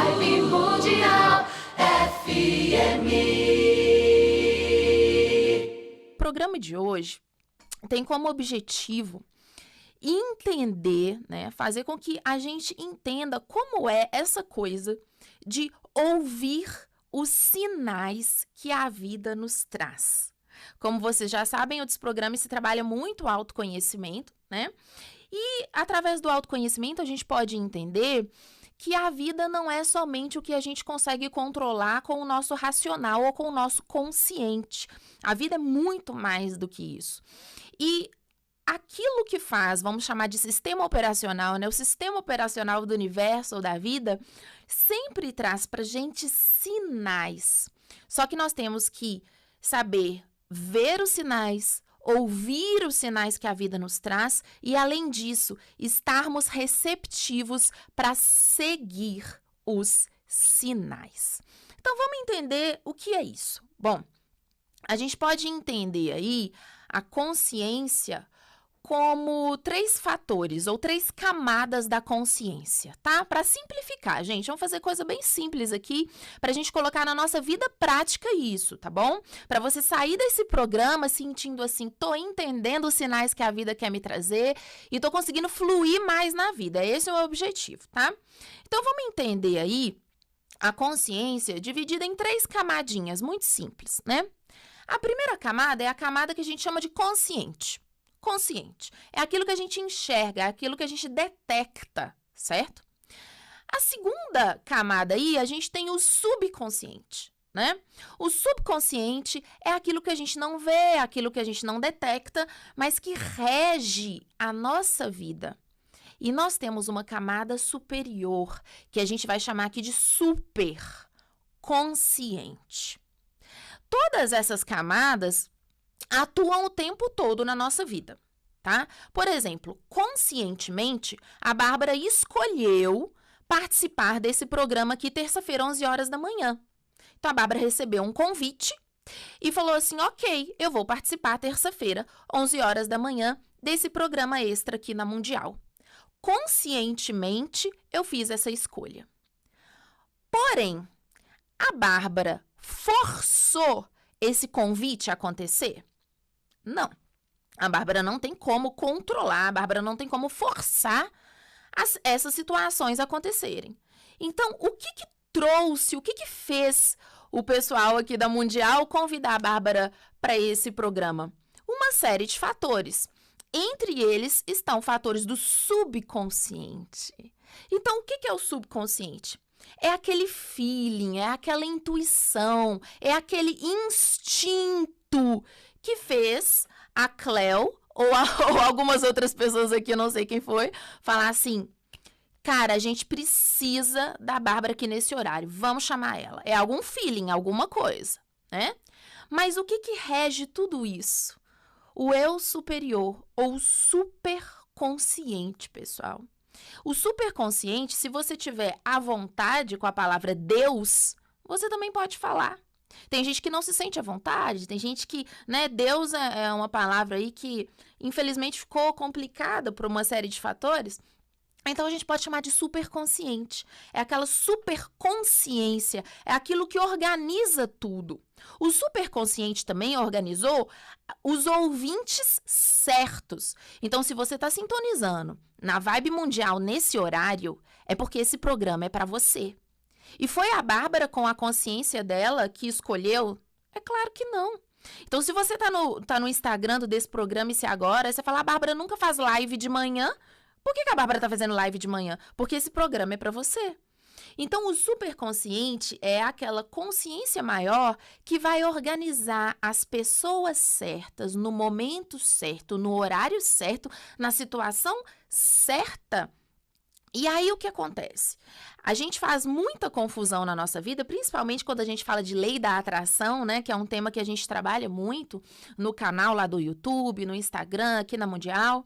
Vibe Mundial FM. O programa de hoje tem como objetivo entender, né, fazer com que a gente entenda como é essa coisa de ouvir os sinais que a vida nos traz. Como vocês já sabem, o Desprograma se trabalha muito autoconhecimento, né? E através do autoconhecimento a gente pode entender que a vida não é somente o que a gente consegue controlar com o nosso racional ou com o nosso consciente. A vida é muito mais do que isso. E aquilo que faz, vamos chamar de sistema operacional, né? O sistema operacional do universo ou da vida sempre traz para a gente sinais. Só que nós temos que saber ver os sinais, ouvir os sinais que a vida nos traz e, além disso, estarmos receptivos para seguir os sinais. Então, vamos entender o que é isso. Bom, a gente pode entender aí a consciência como 3 fatores ou 3 camadas da consciência, tá? Para simplificar, gente, vamos fazer coisa bem simples aqui para a gente colocar na nossa vida prática isso, tá bom? Para você sair desse programa sentindo assim, tô entendendo os sinais que a vida quer me trazer e tô conseguindo fluir mais na vida. Esse é o objetivo, tá? Então, vamos entender aí a consciência dividida em 3 camadinhas, muito simples, né? A primeira camada é a camada que a gente chama de consciente. Consciente. É aquilo que a gente enxerga, é aquilo que a gente detecta, certo? A segunda camada aí, a gente tem o subconsciente, né? O subconsciente é aquilo que a gente não vê, aquilo que a gente não detecta, mas que rege a nossa vida. E nós temos uma camada superior, que a gente vai chamar aqui de superconsciente. Todas essas camadas atuam o tempo todo na nossa vida, tá? Por exemplo, conscientemente, a Bárbara escolheu participar desse programa aqui terça-feira, 11 horas da manhã. Então, a Bárbara recebeu um convite e falou assim, ok, eu vou participar terça-feira, 11 horas da manhã, desse programa extra aqui na Mundial. Conscientemente, eu fiz essa escolha. Porém, a Bárbara forçou esse convite a acontecer? Não. A Bárbara não tem como controlar, a Bárbara não tem como forçar essas situações acontecerem. Então, o que trouxe, o que fez o pessoal aqui da Mundial convidar a Bárbara para esse programa? Uma série de fatores. Entre eles estão fatores do subconsciente. Então, o que é o subconsciente? É aquele feeling, é aquela intuição, é aquele instinto que fez a Cleo ou algumas outras pessoas aqui, eu não sei quem foi, falar assim, cara, a gente precisa da Bárbara aqui nesse horário, vamos chamar ela. É algum feeling, alguma coisa, né? Mas o que rege tudo isso? O eu superior ou superconsciente, pessoal. O superconsciente, se você tiver à vontade com a palavra Deus, você também pode falar. Tem gente que não se sente à vontade, tem gente que, né, Deus é uma palavra aí que, infelizmente, ficou complicada por uma série de fatores. Então, a gente pode chamar de superconsciente. É aquela superconsciência, é aquilo que organiza tudo. O superconsciente também organizou os ouvintes certos. Então, se você está sintonizando na Vibe Mundial nesse horário, é porque esse programa é para você. E foi a Bárbara, com a consciência dela, que escolheu? É claro que não. Então, se você tá no Instagram desse programa e se agora, você fala, a Bárbara nunca faz live de manhã. Por que a Bárbara tá fazendo live de manhã? Porque esse programa é para você. Então, o superconsciente é aquela consciência maior que vai organizar as pessoas certas, no momento certo, no horário certo, na situação certa. E aí, o que acontece? A gente faz muita confusão na nossa vida, principalmente quando a gente fala de lei da atração, né? Que é um tema que a gente trabalha muito no canal lá do YouTube, no Instagram, aqui na Mundial.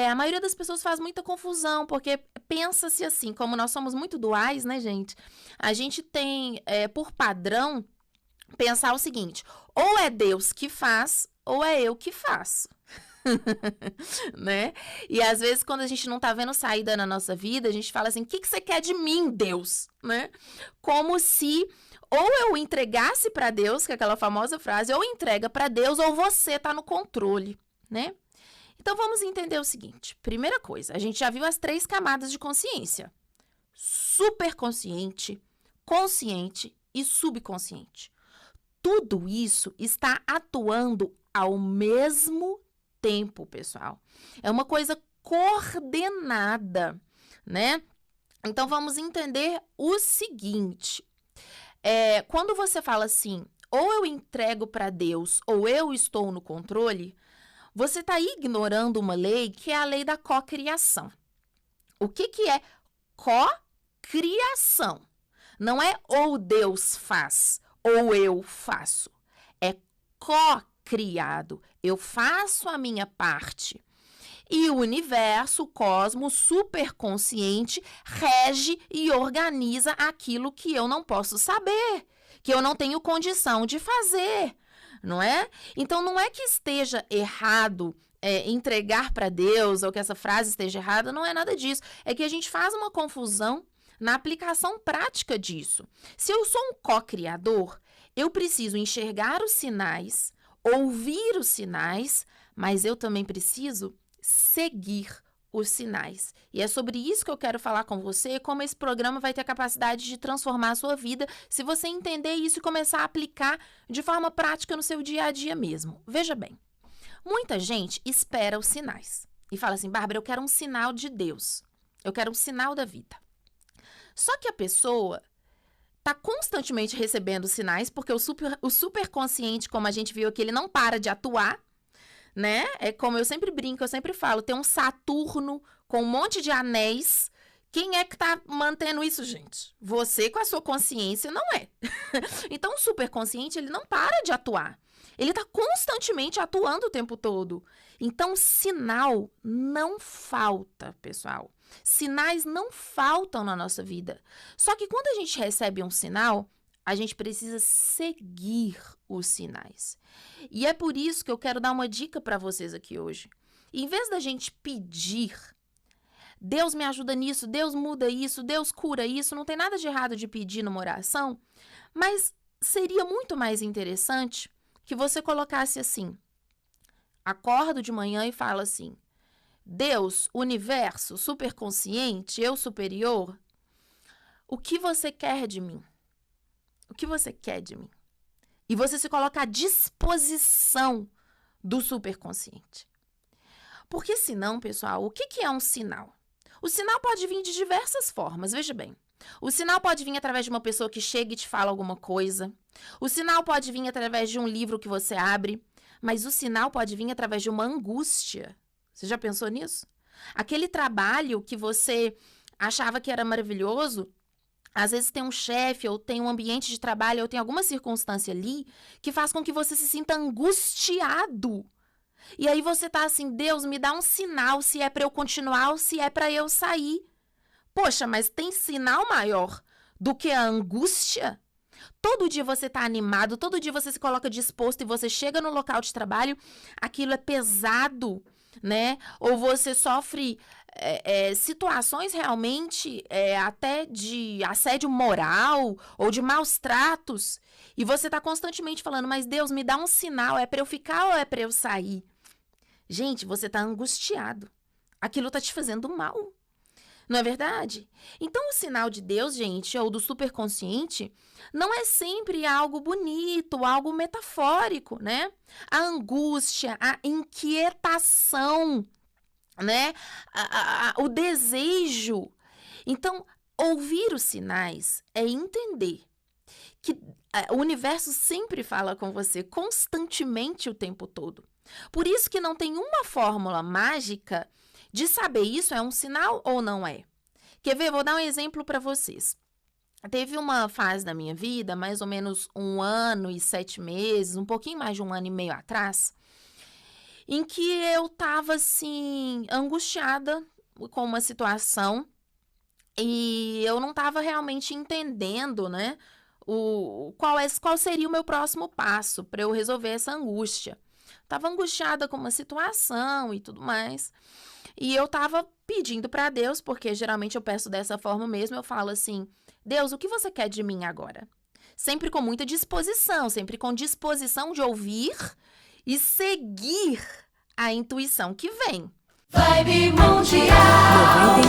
A maioria das pessoas faz muita confusão, porque pensa-se assim, como nós somos muito duais, né, gente? A gente tem, por padrão, pensar o seguinte, ou é Deus que faz, ou é eu que faço. né? E às vezes, quando a gente não tá vendo saída na nossa vida, a gente fala assim, o que você quer de mim, Deus? Né? Como se ou eu entregasse para Deus, que é aquela famosa frase, ou entrega para Deus, ou você tá no controle, né? Então, vamos entender o seguinte. Primeira coisa, a gente já viu as 3 camadas de consciência. Superconsciente, consciente e subconsciente. Tudo isso está atuando ao mesmo tempo, pessoal. É uma coisa coordenada, né? Então, vamos entender o seguinte. Quando você fala assim, ou eu entrego para Deus, ou eu estou no controle, você está ignorando uma lei que é a lei da cocriação. O que é cocriação? Não é ou Deus faz, ou eu faço. É co-criado. Eu faço a minha parte. E o universo, o cosmos, superconsciente, rege e organiza aquilo que eu não posso saber, que eu não tenho condição de fazer, não é? Então, não é que esteja errado entregar para Deus, ou que essa frase esteja errada, não é nada disso. É que a gente faz uma confusão na aplicação prática disso. Se eu sou um co-criador, eu preciso enxergar os sinais, ouvir os sinais, mas eu também preciso seguir os sinais. E é sobre isso que eu quero falar com você, como esse programa vai ter a capacidade de transformar a sua vida, se você entender isso e começar a aplicar de forma prática no seu dia a dia mesmo. Veja bem, muita gente espera os sinais e fala assim, Bárbara, eu quero um sinal de Deus, eu quero um sinal da vida. Só que a pessoa está constantemente recebendo sinais, porque o superconsciente, como a gente viu aqui, ele não para de atuar, né? É como eu sempre brinco, eu sempre falo, tem um Saturno com um monte de anéis. Quem é que tá mantendo isso, gente? Você com a sua consciência não é. Então, o superconsciente, ele não para de atuar. Ele tá constantemente atuando o tempo todo. Então, sinal não falta, pessoal. Sinais não faltam na nossa vida. Só que quando a gente recebe um sinal, a gente precisa seguir os sinais. E é por isso que eu quero dar uma dica para vocês aqui hoje. Em vez da gente pedir, Deus me ajuda nisso, Deus muda isso, Deus cura isso, não tem nada de errado de pedir numa oração, mas seria muito mais interessante que você colocasse assim, acordo de manhã e fala assim, Deus, universo, superconsciente, eu superior, o que você quer de mim? O que você quer de mim? E você se coloca à disposição do superconsciente. Porque senão, pessoal, o que é um sinal? O sinal pode vir de diversas formas, veja bem. O sinal pode vir através de uma pessoa que chega e te fala alguma coisa. O sinal pode vir através de um livro que você abre. Mas o sinal pode vir através de uma angústia. Você já pensou nisso? Aquele trabalho que você achava que era maravilhoso, às vezes tem um chefe, ou tem um ambiente de trabalho, ou tem alguma circunstância ali que faz com que você se sinta angustiado. E aí você tá assim, Deus, me dá um sinal se é para eu continuar ou se é para eu sair. Poxa, mas tem sinal maior do que a angústia? Todo dia você tá animado, todo dia você se coloca disposto e você chega no local de trabalho, aquilo é pesado, né? Ou você sofre situações realmente até de assédio moral ou de maus tratos. E você tá constantemente falando, mas Deus, me dá um sinal, é para eu ficar ou é para eu sair? Gente, você tá angustiado. Aquilo tá te fazendo mal. Não é verdade? Então, o sinal de Deus, gente, ou do superconsciente, não é sempre algo bonito, algo metafórico, né? A angústia, a inquietação, né? O desejo. Então, ouvir os sinais é entender que o universo sempre fala com você constantemente o tempo todo. Por isso que não tem uma fórmula mágica de saber isso é um sinal ou não é. Quer ver? Vou dar um exemplo para vocês. Teve uma fase da minha vida, mais ou menos 1 ano e 7 meses, um pouquinho mais de 1 ano e meio atrás, em que eu estava assim, angustiada com uma situação e eu não estava realmente entendendo, né, qual seria o meu próximo passo para eu resolver essa angústia. tava angustiada com uma situação e tudo mais. E eu tava pedindo pra Deus, porque geralmente eu peço dessa forma mesmo, eu falo assim: Deus, o que você quer de mim agora? Sempre com muita disposição, sempre com disposição de ouvir e seguir a intuição que vem. Vibe Mundial.